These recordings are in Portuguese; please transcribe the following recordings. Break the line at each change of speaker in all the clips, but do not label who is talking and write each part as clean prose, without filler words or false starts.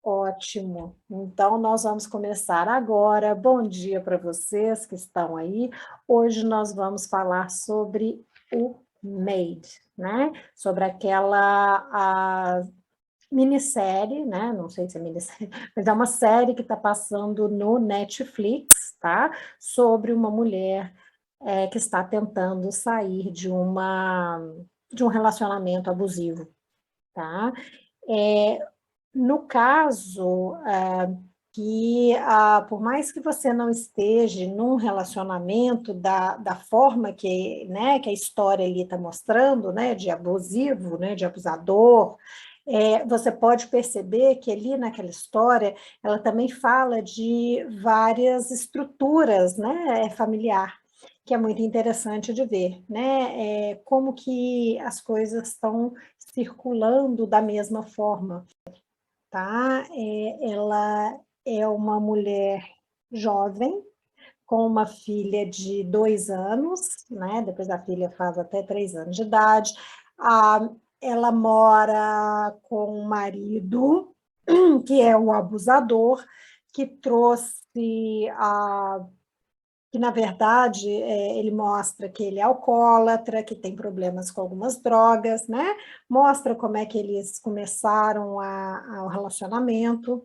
Ótimo. Então, nós vamos começar agora. Bom dia para vocês que estão aí. Hoje nós vamos falar sobre o Made, né? Sobre aquela minissérie, né? Não sei se é minissérie, mas é uma série que está passando no Netflix, tá? Sobre uma mulher que está tentando sair de um relacionamento abusivo, tá? É, no caso, por mais que você não esteja num relacionamento da forma que, né, que a história ali está mostrando, né, de abusivo, né, de abusador, você pode perceber que ali naquela história ela também fala de várias estruturas, né, familiar, que é muito interessante de ver, né, como que as coisas estão circulando da mesma forma, tá? Ela é uma mulher jovem, com uma filha de 2 anos, né? Depois a filha faz até 3 anos de idade. Ela mora com um marido, que é o abusador, que trouxe que na verdade ele mostra que ele é alcoólatra, que tem problemas com algumas drogas, né? Mostra como é que eles começaram o relacionamento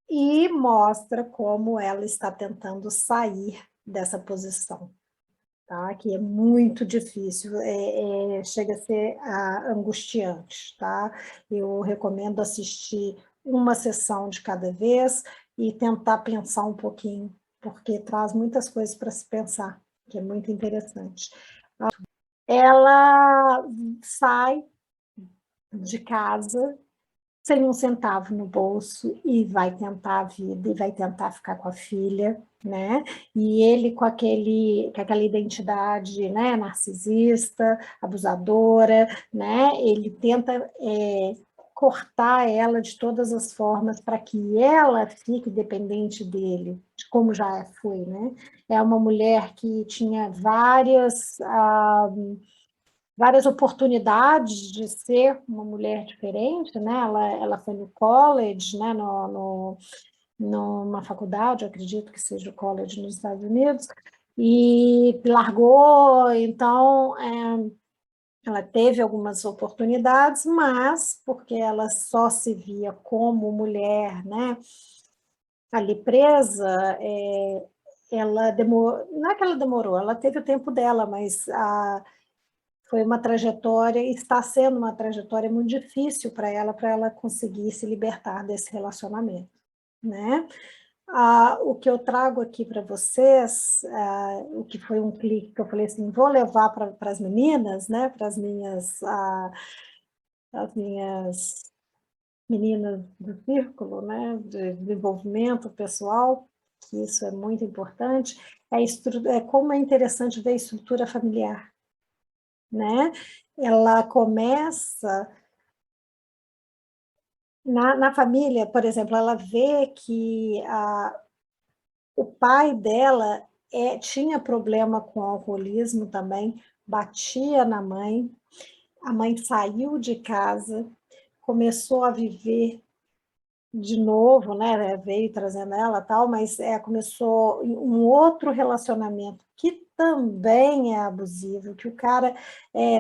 e mostra como ela está tentando sair dessa posição, tá? Que é muito difícil, chega a ser angustiante, tá? Eu recomendo assistir uma sessão de cada vez e tentar pensar um pouquinho, porque traz muitas coisas para se pensar, que é muito interessante. Ela sai de casa sem um centavo no bolso e vai tentar a vida, e vai tentar ficar com a filha, né? E ele com aquela identidade, né, narcisista, abusadora, né? Ele tenta cortar ela de todas as formas para que ela fique dependente dele, de como já foi, né? É uma mulher que tinha várias oportunidades de ser uma mulher diferente, né? Ela foi no college, né? Numa faculdade, eu acredito que seja o college nos Estados Unidos, e largou, então ela teve algumas oportunidades, mas porque ela só se via como mulher, né? Ali presa, ela demorou, não é que ela demorou, ela teve o tempo dela, mas foi uma trajetória, está sendo uma trajetória muito difícil para ela conseguir se libertar desse relacionamento, né? O que eu trago aqui para vocês, o que foi um clique que eu falei assim, vou levar para as meninas, né? Para as minhas meninas do círculo, né? De desenvolvimento pessoal, que isso é muito importante, como é interessante ver a estrutura familiar, né? Ela começa na família, por exemplo, ela vê que o pai dela tinha problema com alcoolismo também, batia na mãe, a mãe saiu de casa, começou a viver de novo, né, veio trazendo ela tal, mas começou um outro relacionamento que também é abusivo, que o cara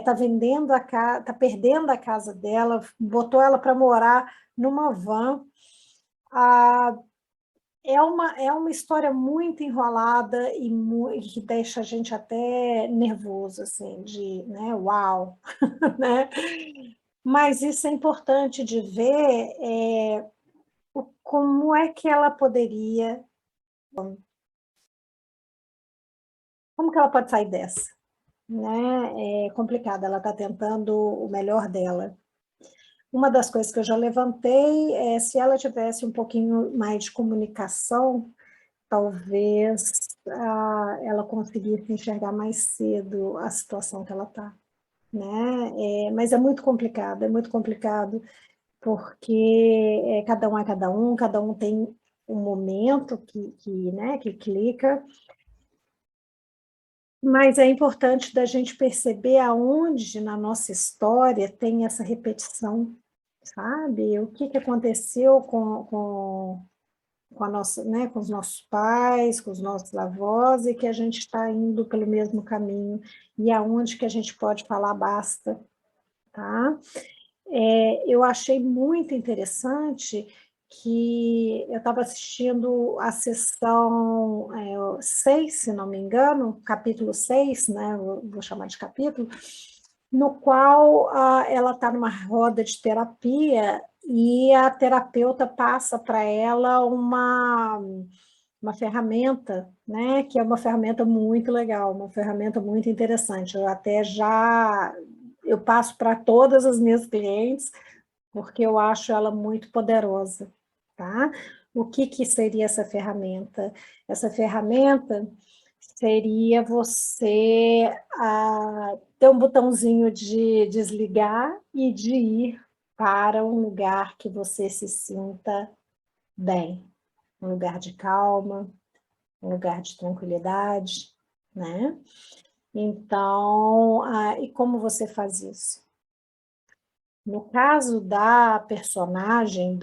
tá vendendo a casa, tá perdendo a casa dela, botou ela para morar numa van. Ah, é uma história muito enrolada e que deixa a gente até nervoso, assim, de, né, uau, né? Mas isso é importante de ver, como é que ela poderia, como que ela pode sair dessa, né? É complicado, ela está tentando o melhor dela. Uma das coisas que eu já levantei é se ela tivesse um pouquinho mais de comunicação, talvez ela conseguisse enxergar mais cedo a situação que ela está, né? Mas é muito complicado, porque cada um tem um momento né, que clica, mas é importante da gente perceber aonde na nossa história tem essa repetição, sabe? O que aconteceu com a nossa, né, com os nossos pais, com os nossos avós, e que a gente está indo pelo mesmo caminho, e aonde que a gente pode falar basta, tá? Eu achei muito interessante que eu estava assistindo a sessão 6, se não me engano, capítulo 6, né, vou chamar de capítulo, no qual ela está numa roda de terapia e a terapeuta passa para ela uma ferramenta, né, que é uma ferramenta muito legal, uma ferramenta muito interessante. Eu passo para todas as minhas clientes, porque eu acho ela muito poderosa, tá? O que seria essa ferramenta? Essa ferramenta seria você ter um botãozinho de desligar e de ir para um lugar que você se sinta bem, um lugar de calma, um lugar de tranquilidade, né? Então, e como você faz isso? No caso da personagem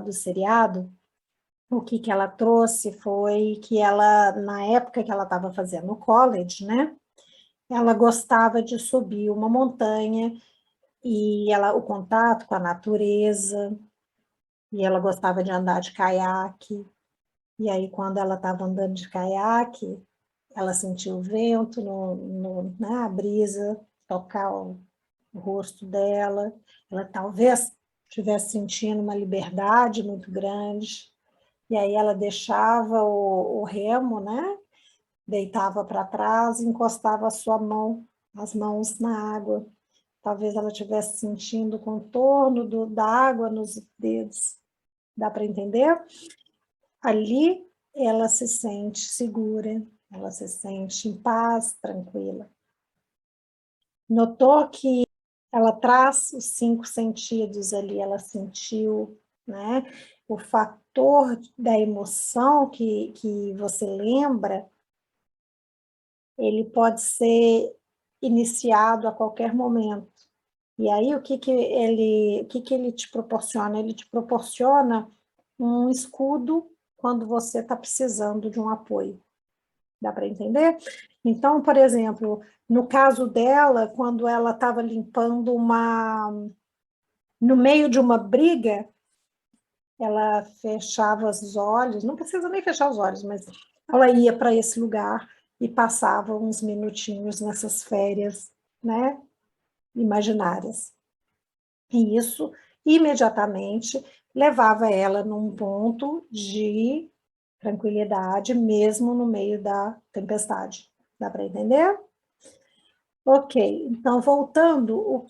do seriado, o que ela trouxe foi que ela, na época que ela estava fazendo o college, né? Ela gostava de subir uma montanha e o contato com a natureza, e ela gostava de andar de caiaque. E aí, quando ela estava andando de caiaque, ela sentiu o vento, a brisa, tocar o rosto dela. Ela talvez estivesse sentindo uma liberdade muito grande. E aí ela deixava o remo, né? Deitava para trás e encostava as mãos na água. Talvez ela estivesse sentindo o contorno da água nos dedos. Dá para entender? Ali ela se sente segura, ela se sente em paz, tranquila. Notou que ela traz os 5 sentidos ali, ela sentiu, né? O fator da emoção que você lembra, ele pode ser iniciado a qualquer momento. E aí, o que ele te proporciona? Ele te proporciona um escudo quando você está precisando de um apoio. Dá para entender? Então, por exemplo, no caso dela, quando ela estava limpando no meio de uma briga, ela fechava os olhos, não precisa nem fechar os olhos, mas ela ia para esse lugar e passava uns minutinhos nessas férias, né, imaginárias. E isso imediatamente levava ela num ponto de tranquilidade, mesmo no meio da tempestade. Dá para entender? Ok, então voltando,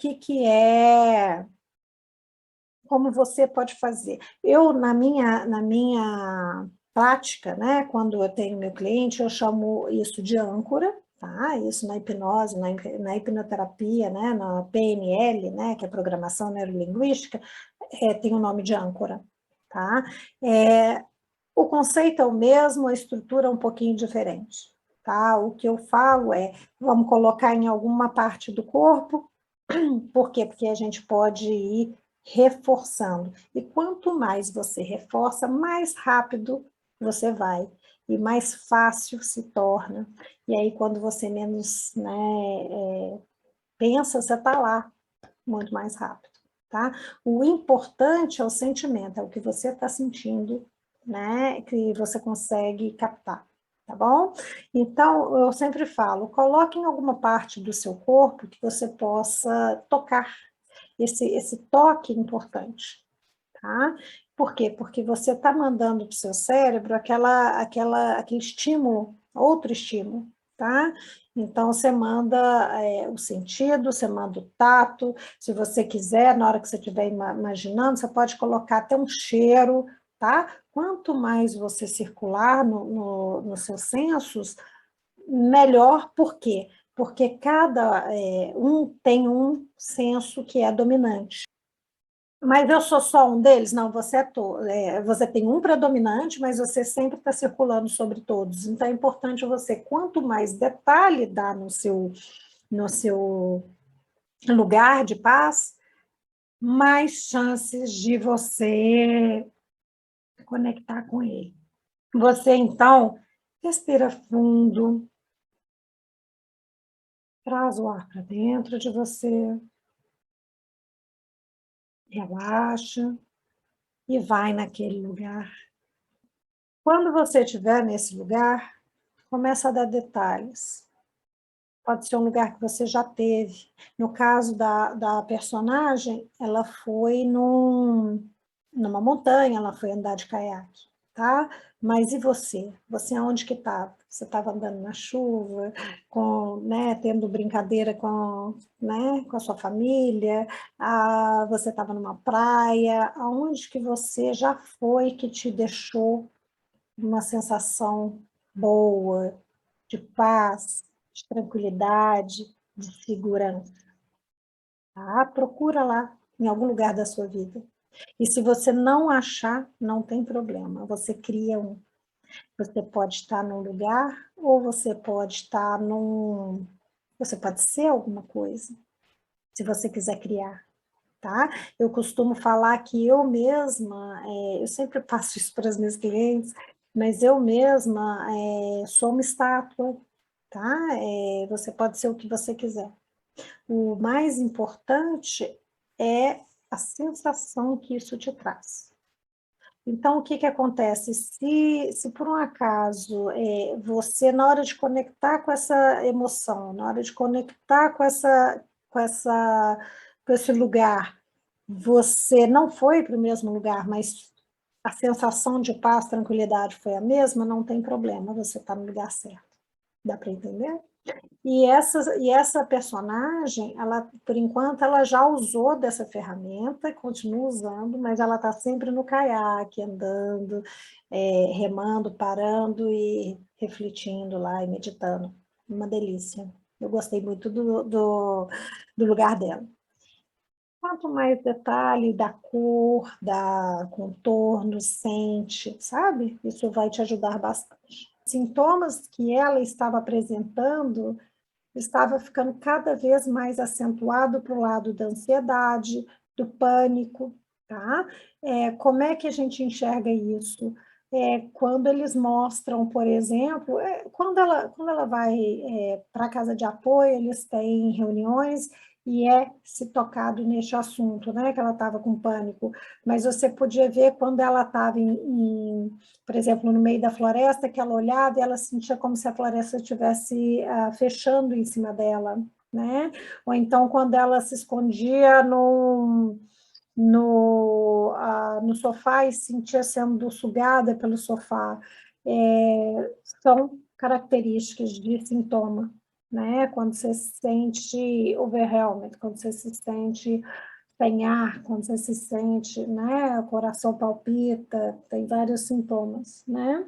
como você pode fazer? Eu, na minha prática, né, quando eu tenho meu cliente, eu chamo isso de âncora, tá? Isso na hipnose, na hipnoterapia, né, na PNL, né, que é Programação Neurolinguística, tem o nome de âncora, tá? O conceito é o mesmo, a estrutura é um pouquinho diferente, tá? O que eu falo vamos colocar em alguma parte do corpo. Por quê? Porque a gente pode ir reforçando. E quanto mais você reforça, mais rápido você vai. E mais fácil se torna. E aí, quando você menos, né, pensa, você está lá muito mais rápido. Tá? O importante é o sentimento, é o que você está sentindo, né, que você consegue captar, tá bom? Então, eu sempre falo, coloque em alguma parte do seu corpo que você possa tocar, esse toque importante, tá? Por quê? Porque você está mandando para o seu cérebro aquele estímulo, outro estímulo, tá? Então, você manda o sentido, você manda o tato, se você quiser, na hora que você estiver imaginando, você pode colocar até um cheiro, tá? Quanto mais você circular nos seus sensos, melhor. Por quê? Porque cada um tem um senso que é dominante. Mas eu sou só um deles? Não, você tem um predominante, mas você sempre está circulando sobre todos. Então, é importante você, quanto mais detalhe dá no seu lugar de paz, mais chances de você conectar com ele. Você, então, respira fundo, traz o ar para dentro de você, relaxa e vai naquele lugar. Quando você estiver nesse lugar, começa a dar detalhes. Pode ser um lugar que você já teve. No caso da personagem, ela foi numa montanha, ela foi andar de caiaque, tá? Mas e você? Você aonde que estava? Você estava andando na chuva, né, tendo brincadeira né, com a sua família? Você estava numa praia? Aonde que você já foi que te deixou uma sensação boa, de paz, de tranquilidade, de segurança, tá? Procura lá, em algum lugar da sua vida. E se você não achar, não tem problema, você cria um. Você pode estar num lugar ou você pode estar você pode ser alguma coisa, se você quiser criar, tá? Eu costumo falar que eu mesma, eu sempre passo isso para as minhas clientes, mas eu mesma sou uma estátua, tá? Você pode ser o que você quiser. O mais importante é a sensação que isso te traz. Então, o que que acontece? Se por um acaso você, na hora de conectar com essa emoção, na hora de conectar com essa, com esse lugar, você não foi para o mesmo lugar, mas a sensação de paz, tranquilidade foi a mesma, não tem problema, você está no lugar certo. Dá para entender? E essa personagem, ela, por enquanto, ela já usou dessa ferramenta, continua usando, mas ela está sempre no caiaque, andando, remando, parando e refletindo lá e meditando. Uma delícia. Eu gostei muito do lugar dela. Quanto mais detalhe da cor, da contorno, sente, sabe? Isso vai te ajudar bastante. Sintomas que ela estava apresentando estava ficando cada vez mais acentuado para o lado da ansiedade, do pânico, tá? Como é que a gente enxerga isso? Quando eles mostram, por exemplo, quando ela vai para a casa de apoio, eles têm reuniões e se tocado neste assunto, né, que ela estava com pânico, mas você podia ver quando ela estava por exemplo, no meio da floresta, que ela olhava e ela sentia como se a floresta estivesse fechando em cima dela, né? Ou então quando ela se escondia no sofá e sentia sendo sugada pelo sofá. São características de sintoma, né? Quando você se sente overwhelmed, quando você se sente sem ar, quando você se sente, né? O coração palpita, tem vários sintomas, né?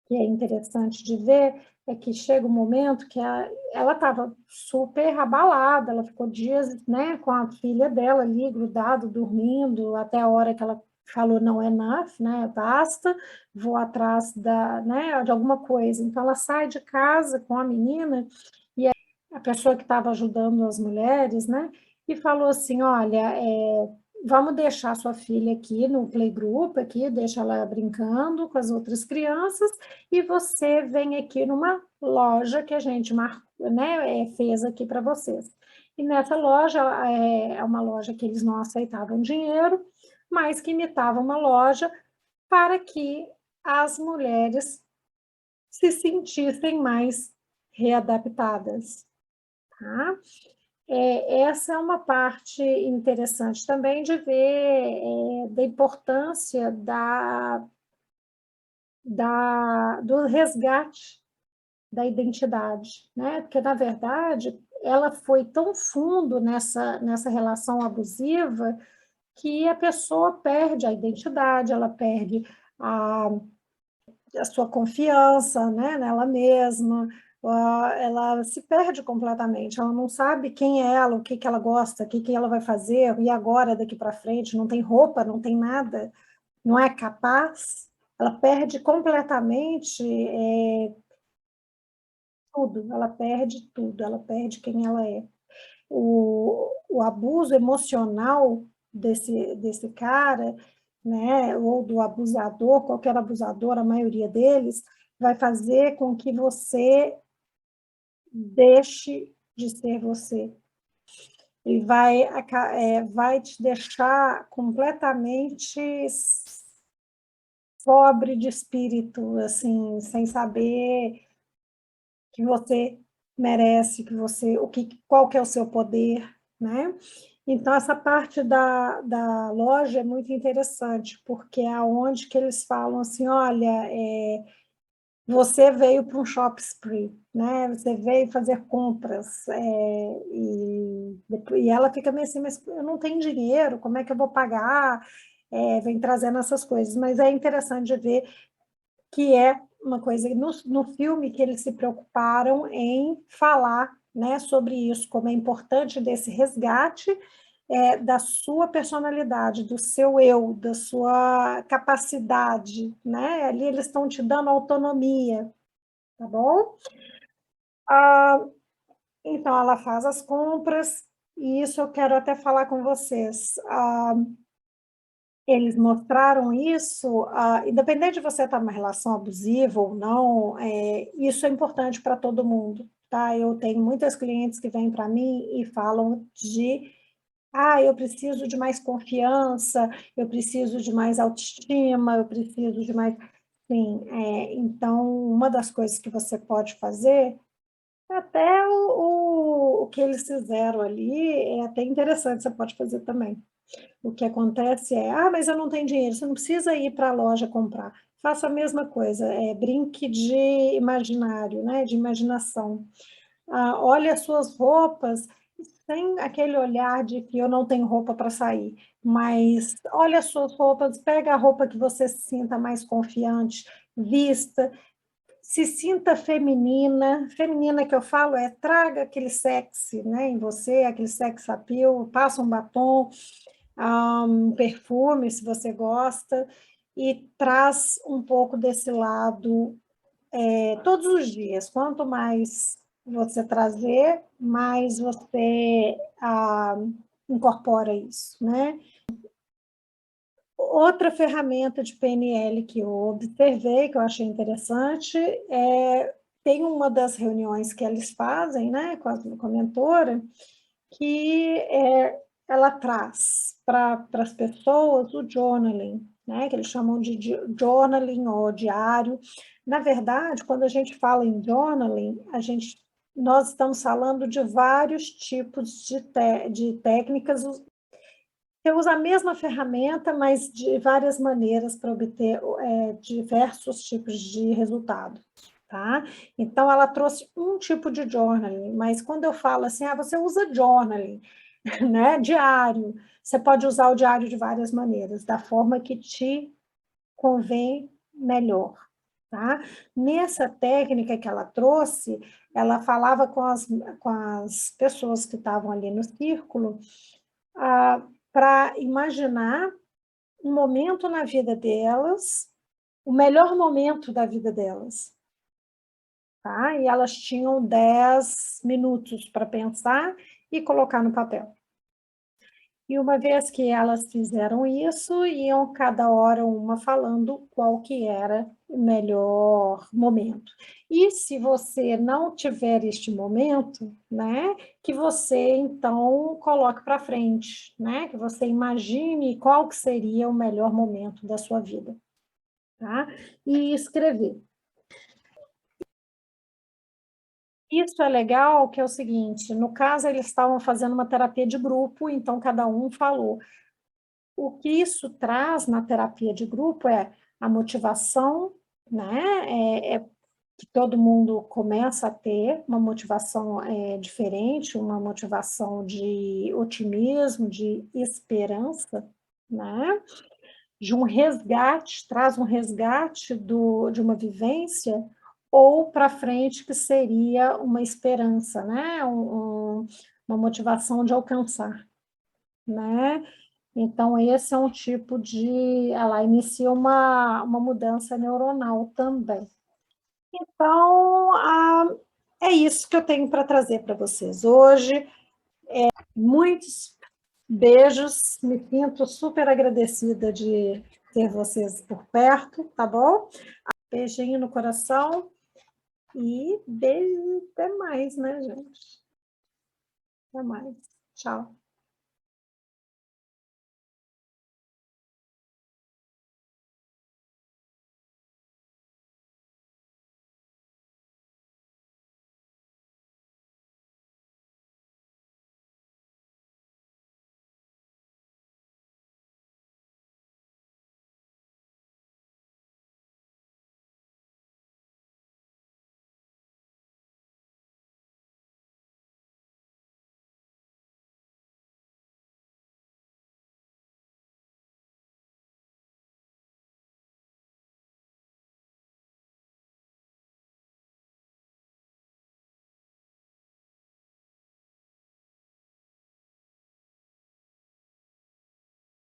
Que é interessante de ver é que chega um momento que ela estava super abalada, ela ficou dias, né, com a filha dela ali, grudado, dormindo, até a hora que ela falou não é enough, né, basta, vou atrás né, de alguma coisa. Então, ela sai de casa com a menina e a pessoa que estava ajudando as mulheres, né, e falou assim, olha, vamos deixar sua filha aqui no playgroup, aqui, deixa ela brincando com as outras crianças, e você vem aqui numa loja que a gente marcou, né, fez aqui para vocês. E nessa loja, é uma loja que eles não aceitavam dinheiro, mas que imitava uma loja para que as mulheres se sentissem mais readaptadas, tá? Essa é uma parte interessante também de ver da importância do resgate da identidade, né? Porque, na verdade, ela foi tão fundo nessa relação abusiva que a pessoa perde a identidade, ela perde a, a sua confiança, né, nela mesma, ela se perde completamente, ela não sabe quem é ela, o que que ela gosta, o que que ela vai fazer, e agora, daqui para frente, não tem roupa, não tem nada, não é capaz, ela perde completamente tudo, ela perde quem ela é. o abuso emocional desse cara, né, ou do abusador, qualquer abusador, a maioria deles, vai fazer com que você deixe de ser você. Ele vai te deixar completamente pobre de espírito, assim, sem saber que você merece, qual que é o seu poder, né? Então, essa parte da loja é muito interessante, porque é onde que eles falam assim, olha, você veio para um shop spree, né? Você veio fazer compras, e ela fica meio assim, mas eu não tenho dinheiro, como é que eu vou pagar? Vem trazendo essas coisas, mas é interessante de ver que é uma coisa no filme que eles se preocuparam em falar, né, sobre isso, como é importante desse resgate da sua personalidade, do seu eu, da sua capacidade, né? Ali eles estão te dando autonomia, tá bom? Ah, então, ela faz as compras, e isso eu quero até falar com vocês. Eles mostraram isso, independente de você estar numa relação abusiva ou não, isso é importante para todo mundo, tá? Eu tenho muitas clientes que vêm para mim e falam eu preciso de mais confiança, eu preciso de mais autoestima, eu preciso de mais... Sim, então, uma das coisas que você pode fazer, até o que eles fizeram ali, é até interessante, você pode fazer também. O que acontece mas eu não tenho dinheiro, você não precisa ir para a loja comprar. Faça a mesma coisa, brinque de imaginário, né, de imaginação. Olhe as suas roupas sem aquele olhar de que eu não tenho roupa para sair, mas olhe as suas roupas, pega a roupa que você se sinta mais confiante, vista, se sinta feminina. Feminina que eu falo traga aquele sexy, né, em você, aquele sex appeal, passa um batom, um perfume, se você gosta, e traz um pouco desse lado todos os dias. Quanto mais você trazer, mais você incorpora isso, né? Outra ferramenta de PNL que eu observei, que eu achei interessante, tem uma das reuniões que eles fazem, né, com a mentora, que ela traz para as pessoas o journaling, né, que eles chamam de journaling ou diário. Na verdade, quando a gente fala em journaling, nós estamos falando de vários tipos de técnicas. Você usa a mesma ferramenta, mas de várias maneiras para obter diversos tipos de resultado. Tá? Então, ela trouxe um tipo de journaling, mas quando eu falo assim, você usa journaling, né, diário, você pode usar o diário de várias maneiras, da forma que te convém melhor. Tá? Nessa técnica que ela trouxe, ela falava com as pessoas que estavam ali no círculo, para imaginar um momento na vida delas, o melhor momento da vida delas. Tá? E elas tinham 10 minutos para pensar e colocar no papel. E uma vez que elas fizeram isso, iam cada hora uma falando qual que era o melhor momento. E se você não tiver este momento, né, que você então coloque para frente, né, que você imagine qual que seria o melhor momento da sua vida, tá? E escrever. Isso é legal, que é o seguinte, no caso eles estavam fazendo uma terapia de grupo, então cada um falou. O que isso traz na terapia de grupo é a motivação, né? Que todo mundo começa a ter uma motivação diferente, uma motivação de otimismo, de esperança, né? De um resgate, traz um resgate de uma vivência, ou para frente, que seria uma esperança, né? Uma motivação de alcançar, né? Então, esse é um tipo ela inicia uma mudança neuronal também. Então, é isso que eu tenho para trazer para vocês hoje. Muitos beijos, me sinto super agradecida de ter vocês por perto, tá bom? Beijinho no coração e beijo, até mais, né, gente? Até mais. Tchau.